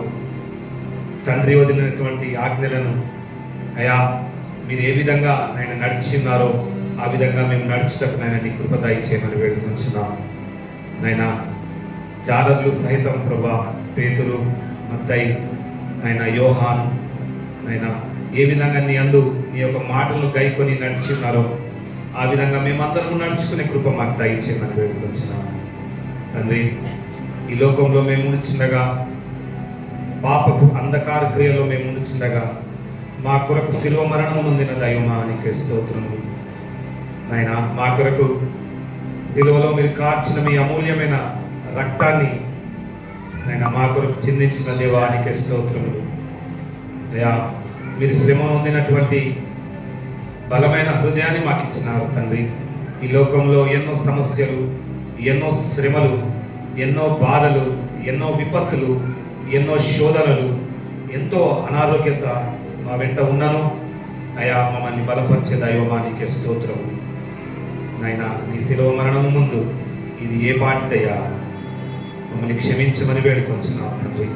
తండ్రి వదిలినటువంటి ఆజ్ఞలను అయా మీరు ఏ విధంగా ఆయన నడిచి ఉన్నారో ఆ విధంగా మేము నడుచుటకు నాయన నీ కృప దయచేయమని వేడుకొంచున్నాం నాయన. జాలర్లు సహితం ప్రభా, పేతురు, మత్తయి, నాయన యోహాను నాయన ఏ విధంగా నీ అందు నీ యొక్క మాటలను గైకొని నడిచి ఉన్నారో ఆ విధంగా మేమందరము నడుచుకునే కృప మాకు దయచేయమని వేడుకొంచున్నాం తండ్రి. ఈ లోకంలో మేము ఉండిచుండగా, పాపపు అంధకార క్రియలో మేము ఉండిచుండగా మా కొరకు శిలువ మరణం పొందిన దైవమానికి స్తోత్రము నాయన. మా కొరకు శిలువలో మీరు కార్చిన మీ అమూల్యమైన రక్తాన్ని నాయన మా కొరకు చిందించిన దేవానికి స్తోత్రములు అయ్యా. మీరు శ్రమ పొందినటువంటి బలమైన హృదయాన్ని మాకు ఇచ్చినారు తండ్రి. ఈ లోకంలో ఎన్నో సమస్యలు, ఎన్నో శ్రమలు, ఎన్నో బాధలు, ఎన్నో విపత్తులు, ఎన్నో శోధనలు, ఎంతో అనారోగ్యత, మా వెంట ఉన్నాను. అయా మమ్మల్ని బలపరిచే దైవమా నీకే స్తోత్రము. నాయన నీ శిలువ మరణము ముందు ఇది ఏ పాటిదయ్యా, మమ్మల్ని క్షమించమని వేడుకొంచున్నాం తండ్రి.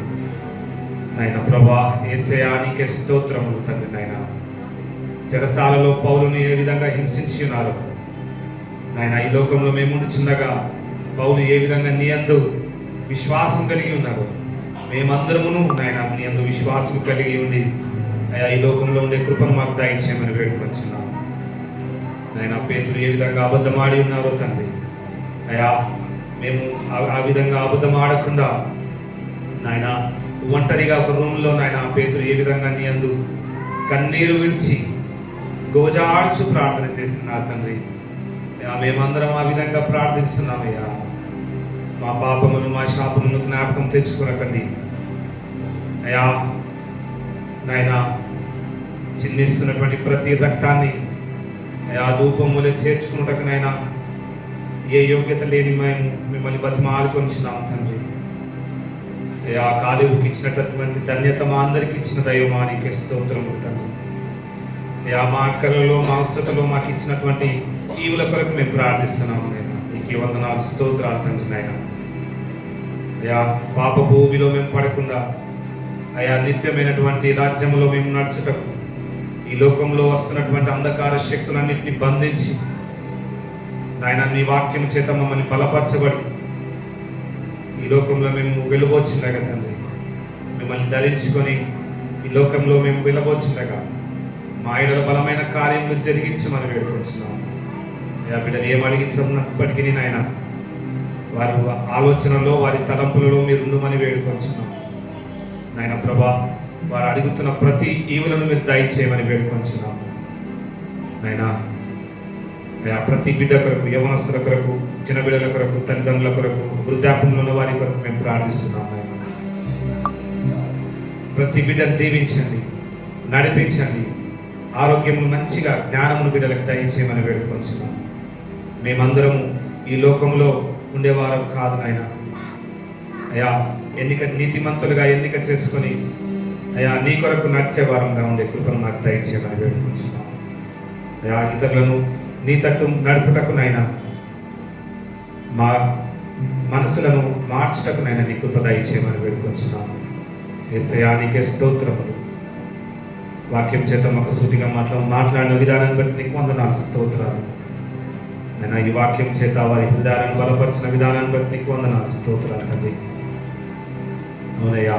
నాయన ప్రభా యేసయ్యా నీకే స్తోత్రములు తండ్రి. నాయన చెరసాలలో పౌలుని ఏ విధంగా హింసించి ఉన్నారు నాయన, ఈ లోకంలో మేము ఉండుచుండగా పౌలు ఏ విధంగా నీ యందు విశ్వాసం కలిగి ఉన్నారు, మేమందరమును నాయన నీ యందు విశ్వాసం కలిగి ఉండి అయా ఈ లోకంలో ఉండే కృపను మాకు దయచేయమని వేడుకొంచున్నాం. నాయన పేతురు ఏ విధంగా అబద్ధం ఆడి ఉన్నారో తండ్రి, అయా మేము ఆ విధంగా అబద్ధం ఆడకుండా నాయన ఒంటరిగా ఒక రూమ్లో నాయన పేతురు ఏ విధంగా నీ యందు కన్నీరు విడిచి గోజాడుచు ప్రార్థన చేస్తున్నారు తండ్రి. మేమందరం ఆ విధంగా ప్రార్థిస్తున్నామయ్యా. మా పాపమును మా శాపమును జ్ఞాపకం తెచ్చుకోనకండి అయ్యా. నాయన చిందిస్తున్నటువంటి ప్రతి రక్తాన్ని అయా ధూపములే చేర్చుకున్నటకు నాయన ఏ యోగ్యత లేని మేము మిమ్మల్ని బతిమాలుకొంచున్నాం తండ్రి. అయా కాలేవుకి ఇచ్చినటువంటి ధన్యత మా అందరికి ఇచ్చిన దైవమా నీకే స్తోత్రములు తండ్రి. అయా మా అక్కలలో మా అవసరతలో మాకు ఇచ్చినటువంటి ఈవుల కొరకు మేము ప్రార్థిస్తున్నాము నాయన. నీకే వందనాలు స్తోత్రాలు తండ్రి. నాయన అయా పాప భూమిలో మేము పడకుండా అయా నిత్యమైనటువంటి రాజ్యంలో మేము నడుచుటకు ఈ లోకంలో వస్తున్నటువంటి అంధకార శక్తులన్నింటినీ బంధించి నాయన నీ వాక్యం చేత మమ్మల్ని బలపరచబడి ఈ లోకంలో మేము వెలువచ్చుండగా తండ్రి, మిమ్మల్ని ధరించుకొని ఈ లోకంలో మేము వెలువచ్చుండగా మా ఆయనలో బలమైన కార్యములు జరిగించమని వేడుకొంచున్నాం. అయా బిడ్డలు ఏం అడిగించినప్పటికీ నాయన వారి ఆలోచనలో వారి తలంపులలో మీరు ఉండమని వేడుకొంచున్నాం నాయన ప్రభా. వారు అడుగుతున్న ప్రతి ఈవులను మీరు దయచేయమని వేడుకొంచున్నాం నాయన. అయా ప్రతి బిడ్డ కొరకు, యవనస్తుల కొరకు, చిన్న బిడ్డల కొరకు, తల్లిదండ్రుల కొరకు, వృద్ధాప్యంలో ఉన్న వారి కొరకు మేము ప్రార్థిస్తున్నాం నాయన. ప్రతి బిడ్డను దీవించండి, నడిపించండి, ఆరోగ్యమును మంచిగా జ్ఞానమును బిడ్డలకు దయచేయమని వేడుకొంచున్నాం. మేమందరము ఈ లోకంలో ఉండేవారు కాదు నాయన. అయా నీతిమంతులుగా ఎన్నిక చేసుకొని అయా నీ కొరకు నడిచే వారంగా ఉండే కృపను మాకు దయచేయమని వేడుకొంచున్నాం. అయా ఇతరులను నీ తట్టు నడుపుటకు నాయన, మా మనసులను మార్చుటకు నాయన నీ కృప దయచేయమని వేడుకొంచున్నాం. యేసయ్యా నీకే స్తోత్రములు. వాక్యం చేత మాకు సూటిగా మాట్లాడిన విధానాన్ని బట్టి నీకు వందనాలు స్తోత్రాలు నేను. ఈ వాక్యం చేత వారి హృదయాలను బలపరిచిన విధానాన్ని బట్టి నీకు వందనాలు స్తోత్రాలు తండ్రి. అవునయ్యా,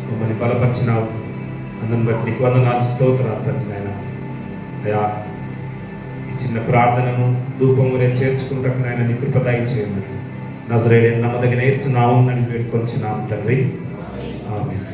మమ్మల్ని బలపరిచినావు, అందుని బట్టి నీకు వందనాలు స్తోత్రాలు తండ్రి. నాయన అయ్యా ఈ చిన్న ప్రార్థనను ధూపములే చేర్చుకుంటకు నాయన నీ కృప దయచేయమని నజరేయుడైన నమ్మదగిన యేసు నామమున వేడుకొంచున్నాము తండ్రి. ఆమేన్.